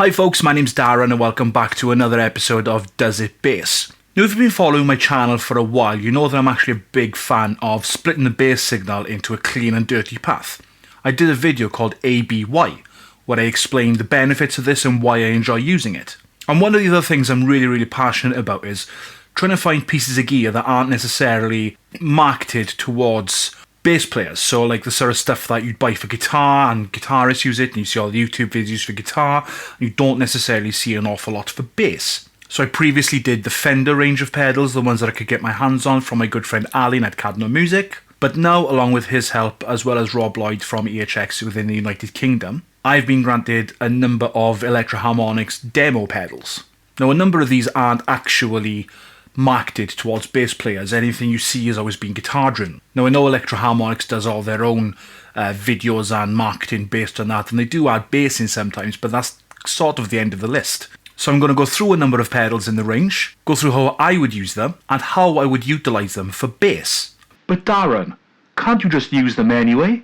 Hi folks, my name's Darren and welcome back to another episode of Does It Bass. Now if you've been following my channel for a while, you know that I'm actually a big fan of splitting the bass signal into a clean and dirty path. I did a video called ABY, where I explained the benefits of this and why I enjoy using it. And one of the other things I'm really passionate about is trying to find pieces of gear that aren't necessarily marketed towards bass players. So like the sort of stuff that you'd buy for guitar and guitarists use it, and you see all the YouTube videos for guitar, and you don't necessarily see an awful lot for bass. So I previously did the Fender range of pedals, the ones that I could get my hands on from my good friend Alan at Cadno Music. But now, along with his help, as well as Rob Lloyd from EHX within the United Kingdom, I've been granted a number of Electro-Harmonix demo pedals. Now a number of these aren't actually marketed towards bass players. Anything you see has always been guitar driven. Now I know Electro-Harmonix does all their own videos and marketing based on that, and they do add bass in sometimes, but that's sort of the end of the list. So I'm going to go through a number of pedals in the range, go through how I would use them, and how I would utilise them for bass. But Darren, can't you just use them anyway?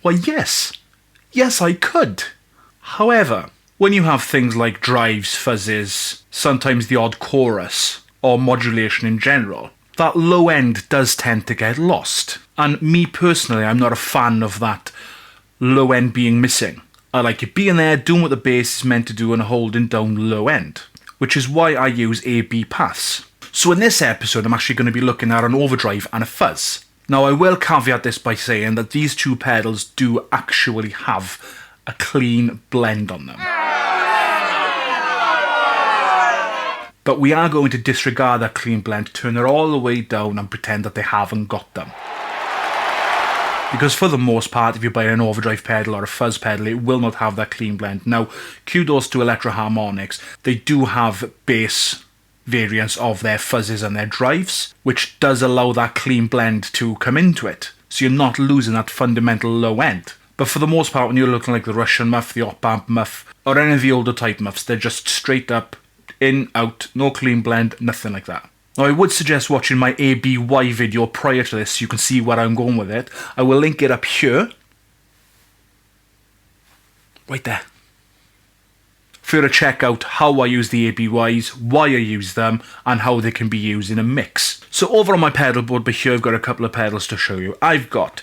Why yes. Yes I could. However, when you have things like drives, fuzzes, sometimes the odd chorus, or modulation in general, that low end does tend to get lost. And me personally, I'm not a fan of that low end being missing. I like it being there, doing what the bass is meant to do and holding down low end, which is why I use A-B paths. So in this episode, I'm actually going to be looking at an overdrive and a fuzz. Now I will caveat this by saying that these two pedals do actually have a clean blend on them. But we are going to disregard that clean blend, turn it all the way down and pretend that they haven't got them. Because for the most part, if you buy an overdrive pedal or a fuzz pedal, it will not have that clean blend. Now, kudos to Electro-Harmonix. They do have bass variants of their fuzzes and their drives, which does allow that clean blend to come into it. So you're not losing that fundamental low end. But for the most part, when you're looking like the Russian Muff, the op-amp Muff, or any of the older type Muffs, they're just straight up, in, out, no clean blend, nothing like that. Now I would suggest watching my ABY video prior to this so you can see where I'm going with it. I will link it up here. Right there. For you to check out how I use the ABYs, why I use them, and how they can be used in a mix. So over on my pedal board by here I've got a couple of pedals to show you. I've got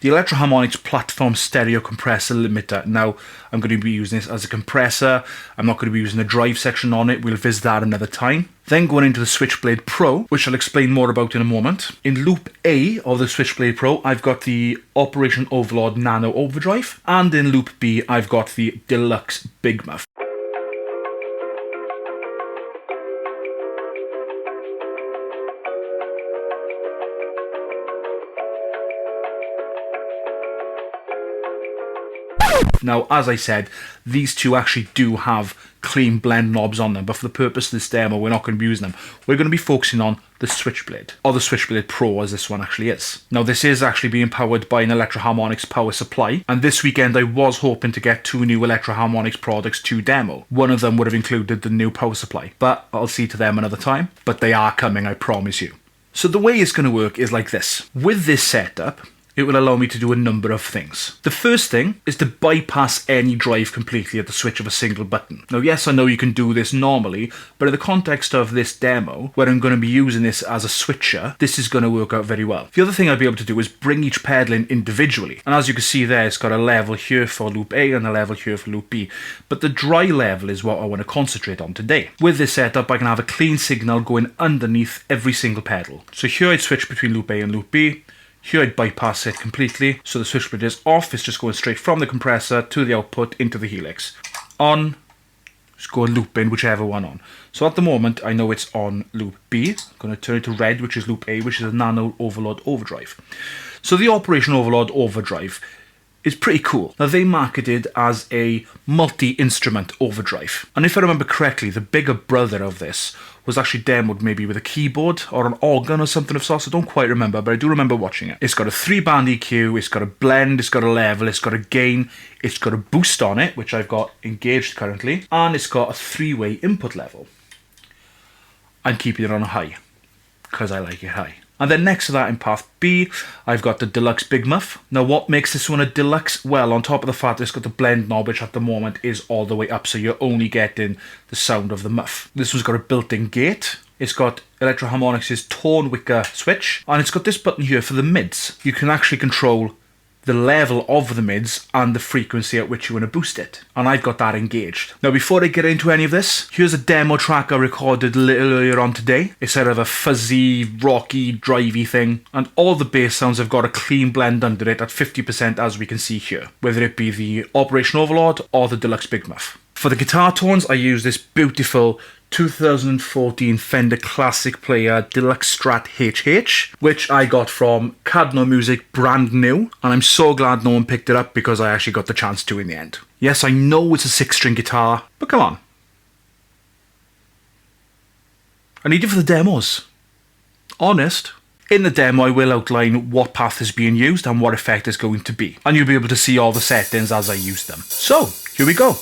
the Electro-Harmonix Platform Stereo Compressor Limiter. Now, I'm going to be using this as a compressor. I'm not going to be using the drive section on it. We'll visit that another time. Then going into the Switchblade Pro, which I'll explain more about in a moment. In loop A of the Switchblade Pro, I've got the Operation Overlord Nano Overdrive. And in loop B, I've got the Deluxe Big Muff. Now, as I said, these two actually do have clean blend knobs on them, but for the purpose of this demo, we're not going to be using them. We're going to be focusing on the Switchblade, or the Switchblade Pro as this one actually is. Now, this is actually being powered by an Electro-Harmonix power supply, and this weekend I was hoping to get two new Electro-Harmonix products to demo. One of them would have included the new power supply, but I'll see to them another time. But they are coming, I promise you. So the way it's going to work is like this. With this setup, it will allow me to do a number of things. The first thing is to bypass any drive completely at the switch of a single button. Now yes, I know you can do this normally, but in the context of this demo, where I'm going to be using this as a switcher, this is going to work out very well. The other thing I'll be able to do is bring each pedal in individually. And as you can see there, it's got a level here for loop A and a level here for loop B. But the dry level is what I want to concentrate on today. With this setup, I can have a clean signal going underneath every single pedal. So here I'd switch between loop A and loop B. Here I'd bypass it completely, so the switchblade is off, it's just going straight from the compressor to the output into the helix. On, just go and loop in whichever one on. So at the moment I know it's on loop B. I'm going to turn it to red, which is loop A, which is a Nano Overlord Overdrive. So the Operation Overlord Overdrive is pretty cool. Now they marketed as a multi-instrument overdrive. And if I remember correctly, the bigger brother of this was actually demoed maybe with a keyboard or an organ or something of sorts. I don't quite remember, but I do remember watching it. It's got a 3-band EQ, it's got a blend, it's got a level, it's got a gain, it's got a boost on it, which I've got engaged currently, and it's got a 3-way input level. I'm keeping it on high, because I like it high. And then next to that in path B, I've got the Deluxe Big Muff. Now what makes this one a Deluxe? Well, on top of the fact it's got the blend knob, which at the moment is all the way up, so you're only getting the sound of the muff. This one's got a built-in gate. It's got Electro-Harmonix's tone wicker switch, and it's got this button here for the mids. You can actually control the level of the mids and the frequency at which you want to boost it. And I've got that engaged. Now before I get into any of this, here's a demo track I recorded a little earlier on today. It's sort of a fuzzy, rocky, drivey thing. And all the bass sounds have got a clean blend under it at 50% as we can see here. Whether it be the Operation Overlord or the Deluxe Big Muff. For the guitar tones, I use this beautiful 2014 Fender Classic Player Deluxe Strat HH, which I got from Cadno Music brand new, and I'm so glad no one picked it up because I actually got the chance to in the end. Yes, I know it's a 6-string guitar, but come on. I need it for the demos. Honest. In the demo, I will outline what path is being used and what effect is going to be, and you'll be able to see all the settings as I use them. So, here we go.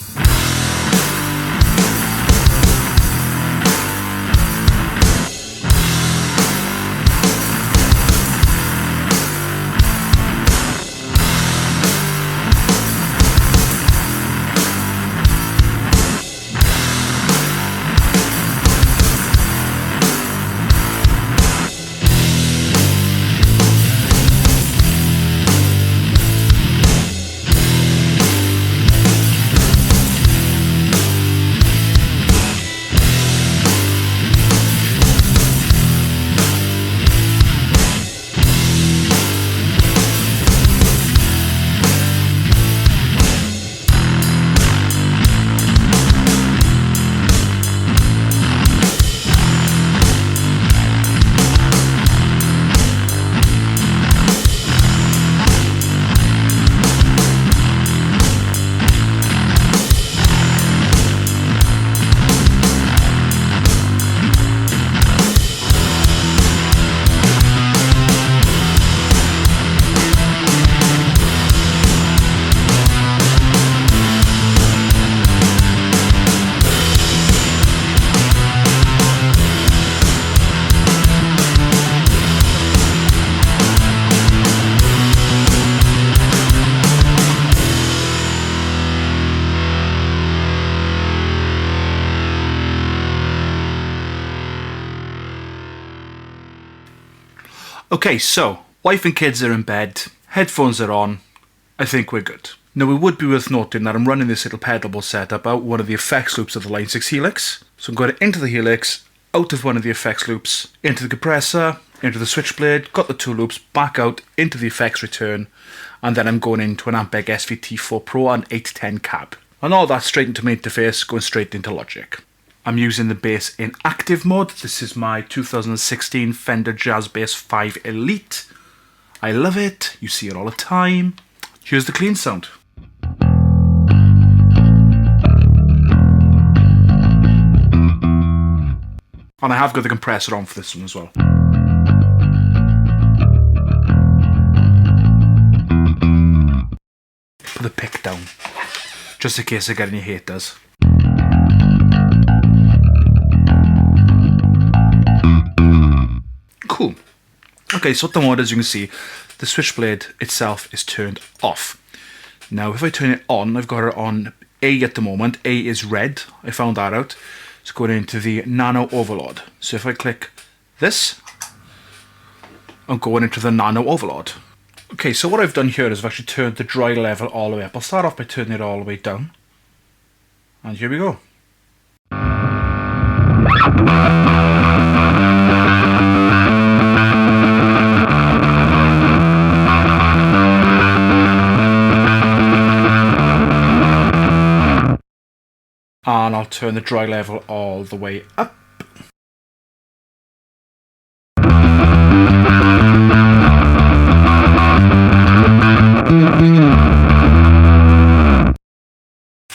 Okay, so, wife and kids are in bed, headphones are on, I think we're good. Now it would be worth noting that I'm running this little pedalable setup out one of the effects loops of the Line 6 Helix. So I'm going into the Helix, out of one of the effects loops, into the compressor, into the Switchblade, got the two loops, back out, into the effects return, and then I'm going into an Ampeg SVT4 Pro and 810 cab. And all that straight into my interface, going straight into Logic. I'm using the bass in active mode. This is my 2016 Fender Jazz Bass 5 Elite. I love it. You see it all the time. Here's the clean sound. And I have got the compressor on for this one as well. Put the pick down, just in case I get any haters. Cool. Okay, so at the moment, as you can see, the Switchblade itself is turned off. Now, if I turn it on, I've got it on A at the moment. A is red. I found that out. It's going into the Nano Overlord. So if I click this, I'm going into the Nano Overlord. Okay, so what I've done here is I've actually turned the dry level all the way up. I'll start off by turning it all the way down. And here we go. And I'll turn the dry level all the way up.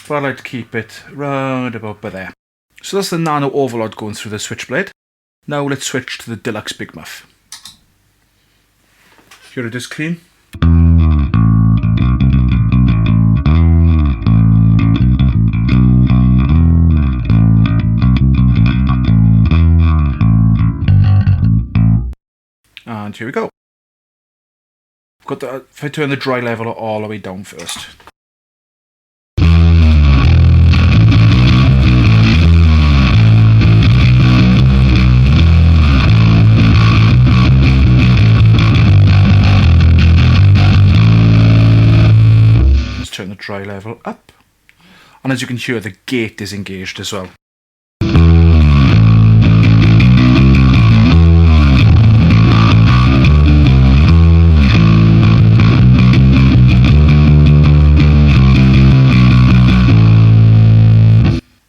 But I like to keep it round about by there. So that's the Nano Overlord going through the Switchblade. Now let's switch to the Deluxe Big Muff. Here it is clean. here we go. If I turn the dry level all the way down first. Let's turn the dry level up. And as you can hear, the gate is engaged as well.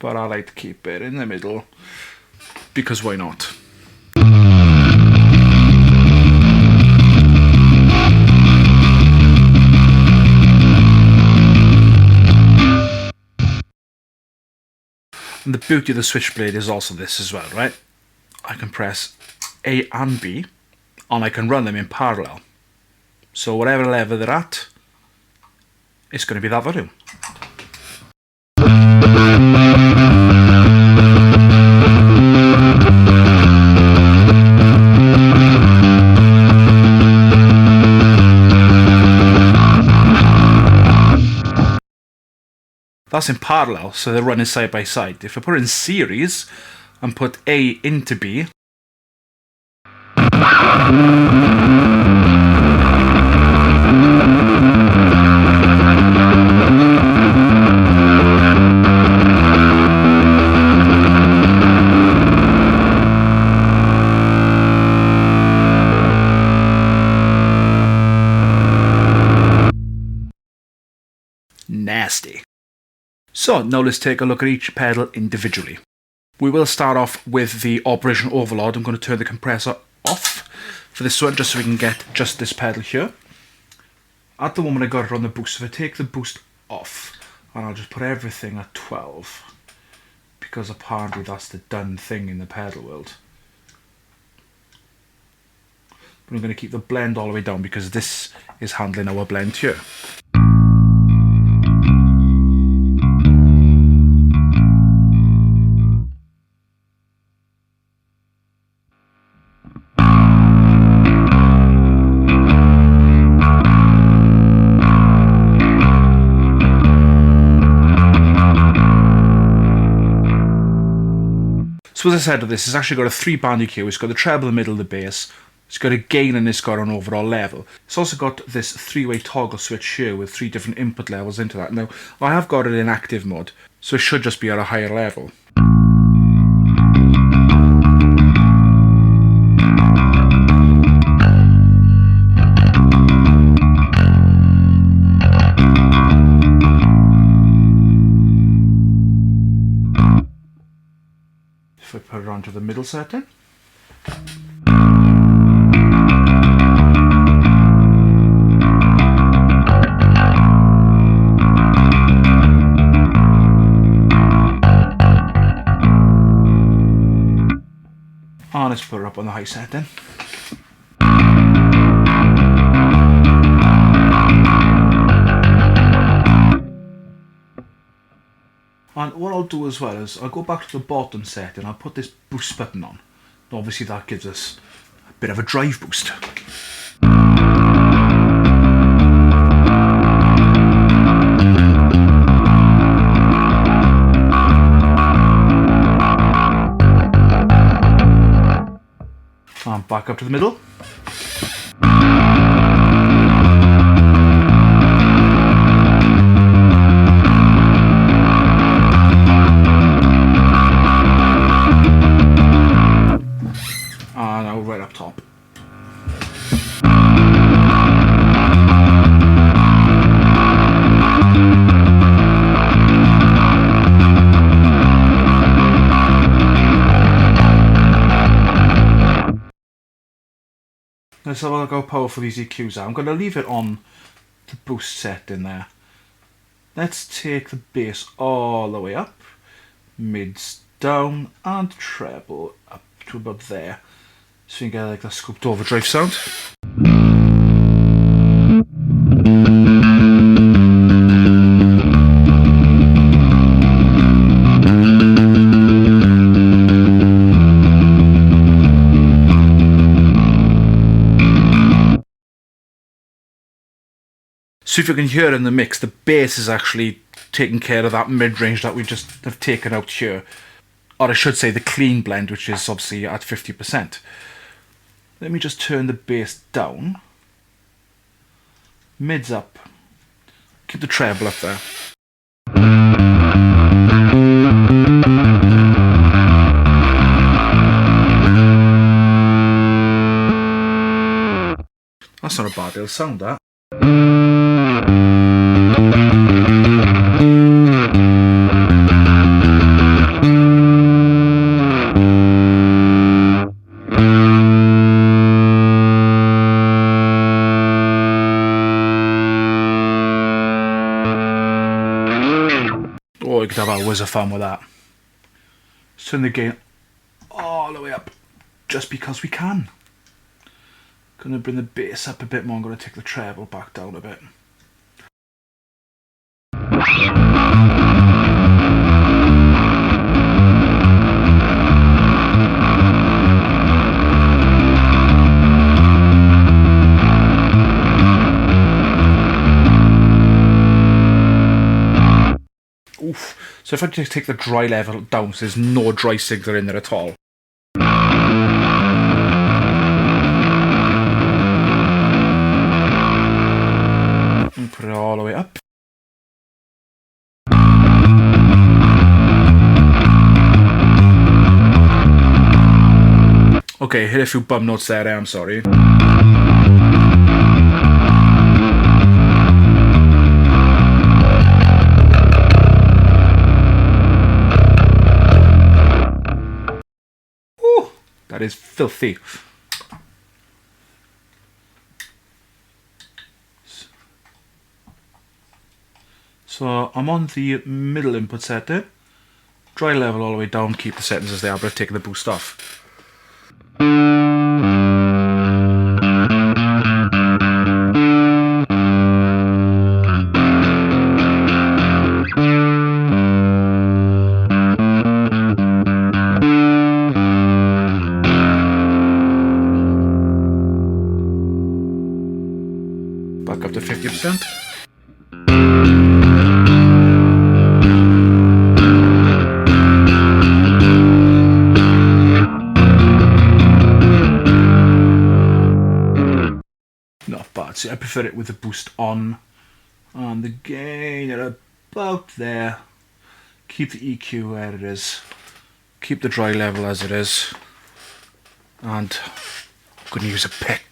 But I like to keep it in the middle, because why not? And the beauty of the Switchblade is also this as well, right? I can press A and B, and I can run them in parallel. So whatever level they're at, it's going to be that volume. That's in parallel, so they're running side by side. If I put it in series and put A into B, nasty. So now let's take a look at each pedal individually. We will start off with the Operation Overlord. I'm going to turn the compressor off for this one just so we can get just this pedal here. At the moment I got it on the boost. If I take the boost off, and I'll just put everything at 12, because apparently that's the done thing in the pedal world. But I'm going to keep the blend all the way down because this is handling our blend here. So as I said, this has actually got a 3-band EQ. It's got the treble in the middle of the bass, it's got a gain, and it's got an overall level. It's also got this 3-way toggle switch here with 3 different input levels into that. Now, I have got it in active mode, so it should just be at a higher level. If I put it onto the middle setting. And let's put it up on the high setting. And what I'll do as well is I'll go back to the bottom set and I'll put this boost button on. Obviously that gives us a bit of a drive boost. And back up to the middle. Right up top. Let's have a look how powerful these EQs are. I'm going to leave it on the boost set in there. Let's take the bass all the way up, mids down, and treble up to about there. So you can get like that scooped overdrive sound. So if you can hear in the mix, the bass is actually taking care of that mid-range that we just have taken out here. Or I should say the clean blend, which is obviously at 50%. Let me just turn the bass down. Mid's up. Keep the treble up there. That's not a bad little sound, that. Oh, you could have hours of fun with that. Let's turn the gain all the way up, just because we can. Gonna bring the bass up a bit more. I'm gonna take the treble back down a bit. Oof. So if I just take the dry level down, so there's no dry signal in there at all. And put it all the way up. Okay, hit a few bum notes there, I'm sorry. That is filthy. So I'm on the middle input setting. Dry level all the way down, keep the settings as they are, but I've taken the boost off. Back up to 50%. Not bad. See, I prefer it with the boost on and the gain at about there. Keep the EQ where it is. Keep the dry level as it is. And I'm going to use a pick.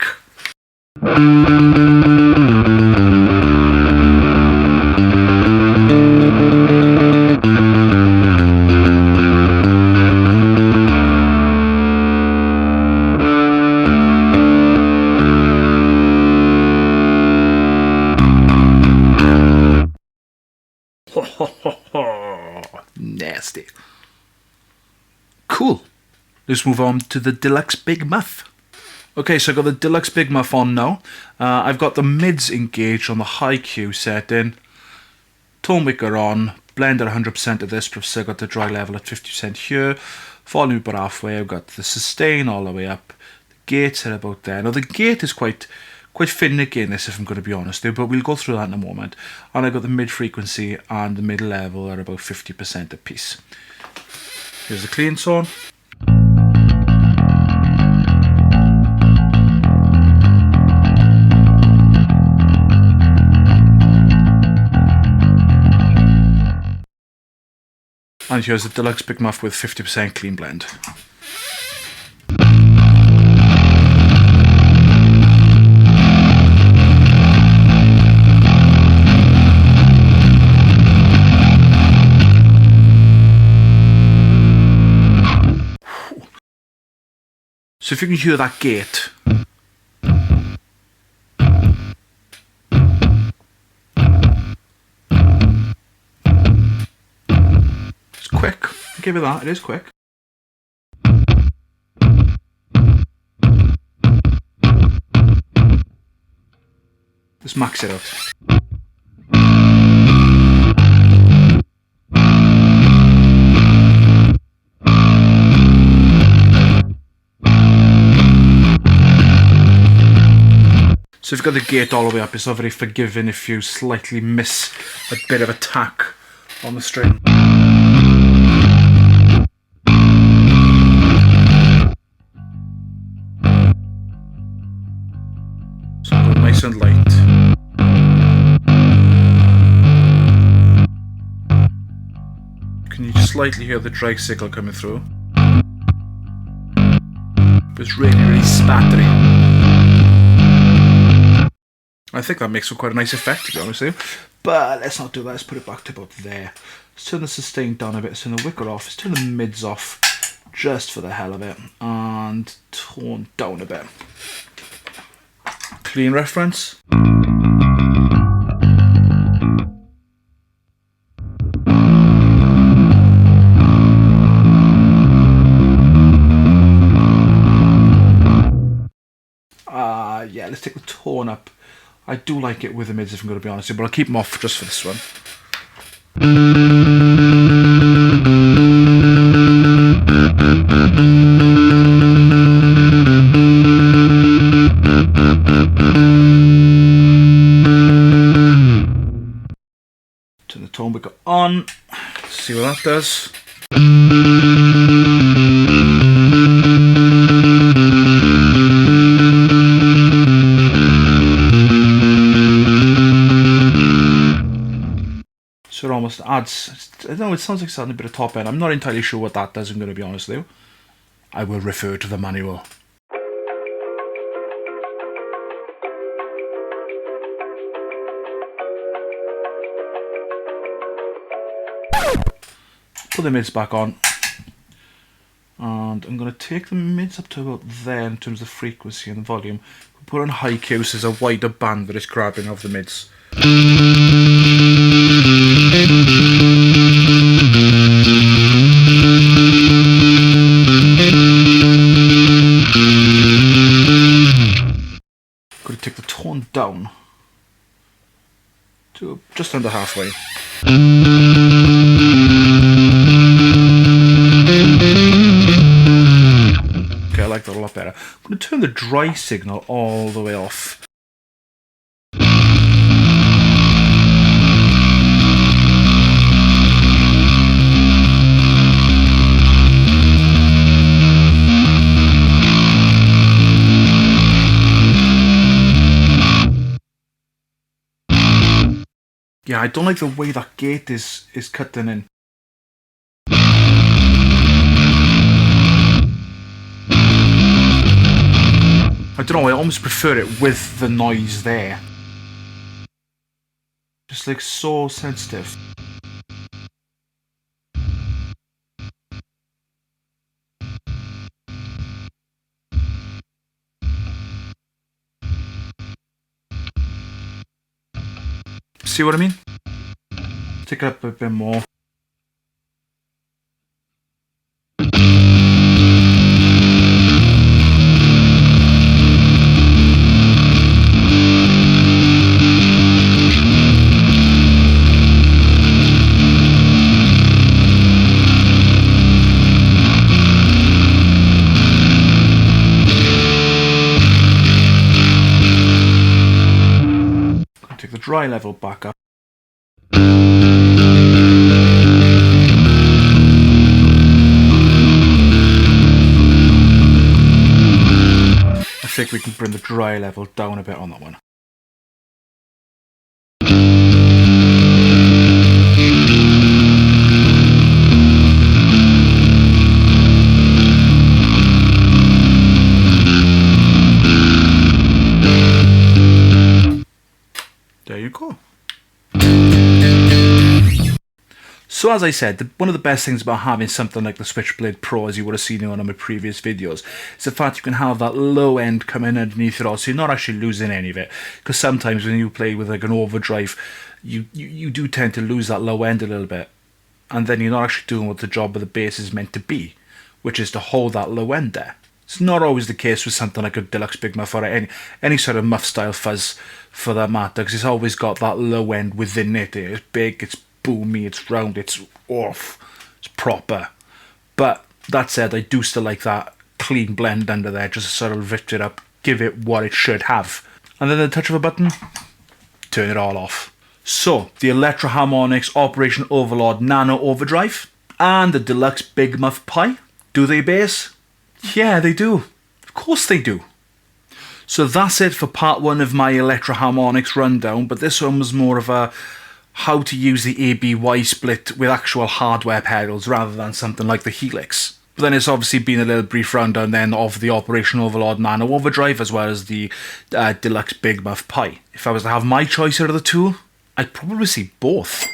Nasty. Cool. Let's move on to the Deluxe Big Muff. Okay, so I've got the Deluxe Big Muff on now. I've got the mids engaged on the high Q setting. Tone maker on. Blend at 100% of this, but I've still got the dry level at 50% here. Volume about halfway. I've got the sustain all the way up. The gates are about there. Now the gate is quite finicky in this, if I'm going to be honest, but we'll go through that in a moment. And I've got the mid frequency and the mid level are about 50% apiece. Here's the clean tone. And here's the Deluxe Big Muff with 50% clean blend. So if you can hear that gate, it's quick. I'll give it that, it is quick. Let's max it out. So if you've got the gate all the way up, it's not very forgiving if you slightly miss a bit of attack on the string. So go nice and light. Can you slightly hear the tricycle coming through? But it's really, really spattery. I think that makes for quite a nice effect, to be honest with you. But let's not do that, let's put it back to about there. Let's turn the sustain down a bit, let's turn the wicker off, let's turn the mids off, just for the hell of it, and tone down a bit. Clean reference. Yeah, let's take the tone up. I do like it with the mids if I'm going to be honest, but I'll keep them off just for this one. Turn the tone wicker on, see what that does. So it almost adds, I don't know, it sounds like it's adding a bit of top end. I'm not entirely sure what that does, I'm going to be honest with you. I will refer to the manual. Put the mids back on. And I'm going to take the mids up to about there in terms of the frequency and the volume. Put on high Q so there's a wider band that it's grabbing of the mids. Going to take the tone down to just under halfway. Okay, I like that a lot better. I'm going to turn the dry signal all the way off. Yeah, I don't like the way that gate is cutting in. I don't know, I almost prefer it with the noise there. Just like so sensitive. See what I mean? Take it up a bit more. Take the dry level back up. I think we can bring the dry level down a bit on that one. There you go. So as I said, one of the best things about having something like the Switchblade Pro, as you would have seen in one of my previous videos, is the fact you can have that low end coming underneath it all, so you're not actually losing any of it. Because sometimes when you play with like an overdrive, you do tend to lose that low end a little bit. And then you're not actually doing what the job of the bass is meant to be, which is to hold that low end there. It's not always the case with something like a Deluxe Big Muff or any sort of Muff style fuzz for that matter, because it's always got that low end within it. It's big, it's boomy, it's round, it's off, it's proper. But that said, I do still like that clean blend under there, just to sort of lift it up, give it what it should have. and then at the touch of a button, turn it all off. So, the Electro-Harmonix Operation Overlord Nano Overdrive and the Deluxe Big Muff Pi. Do they bass? Yeah, they do. Of course they do. So that's it for part 1 of my Electro-Harmonix rundown, but this one was more of a how to use the ABY split with actual hardware pedals rather than something like the Helix. But then it's obviously been a little brief rundown then of the Operation Overlord Nano Overdrive as well as the Deluxe Big Muff Pi. If I was to have my choice out of the two, I'd probably see both,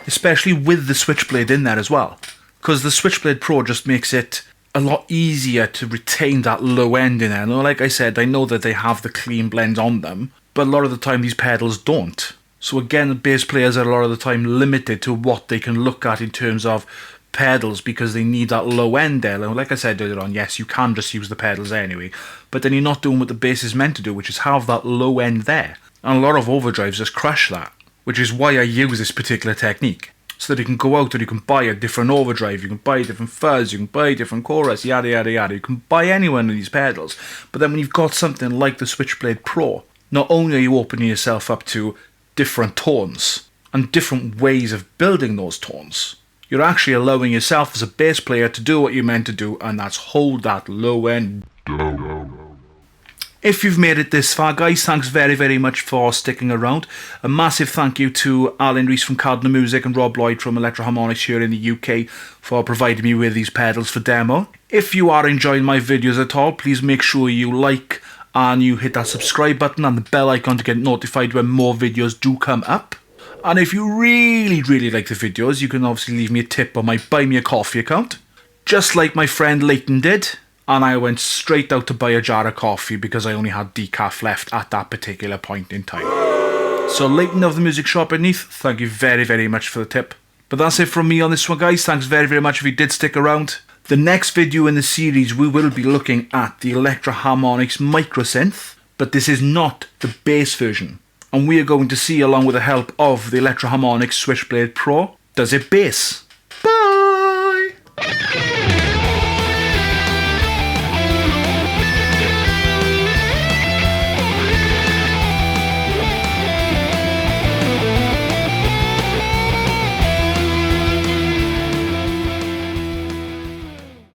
especially with the Switchblade in there as well, because the Switchblade Pro just makes it a lot easier to retain that low end in there. Now, like I said, I know that they have the clean blends on them, but a lot of the time these pedals don't. So again, bass players are a lot of the time limited to what they can look at in terms of pedals because they need that low end there. Now, like I said earlier on, yes, you can just use the pedals anyway, but then you're not doing what the bass is meant to do, which is have that low end there. And a lot of overdrives just crush that, which is why I use this particular technique. So that you can go out and you can buy a different overdrive, you can buy a different fuzz, you can buy a different chorus, yada yada yada. You can buy any one of these pedals. But then when you've got something like the Switchblade Pro, not only are you opening yourself up to different tones and different ways of building those tones, you're actually allowing yourself as a bass player to do what you're meant to do, and that's hold that low end down. If you've made it this far, guys, thanks very, very much for sticking around. A massive thank you to Alan Rees from Cadno Music and Rob Lloyd from Electro-Harmonix here in the UK for providing me with these pedals for demo. If you are enjoying my videos at all, please make sure you like and you hit that subscribe button and the bell icon to get notified when more videos do come up. And if you really, really like the videos, you can obviously leave me a tip on my Buy Me a Coffee account, just like my friend Leighton did. And I went straight out to buy a jar of coffee because I only had decaf left at that particular point in time. So Leighton of the Music Shop beneath, thank you very, very much for the tip. But that's it from me on this one, guys. Thanks very, very much if you did stick around. The next video in the series, we will be looking at the Electro-Harmonix Microsynth, but this is not the bass version. And we are going to see, along with the help of the Electro-Harmonix Switchblade Pro, does it bass?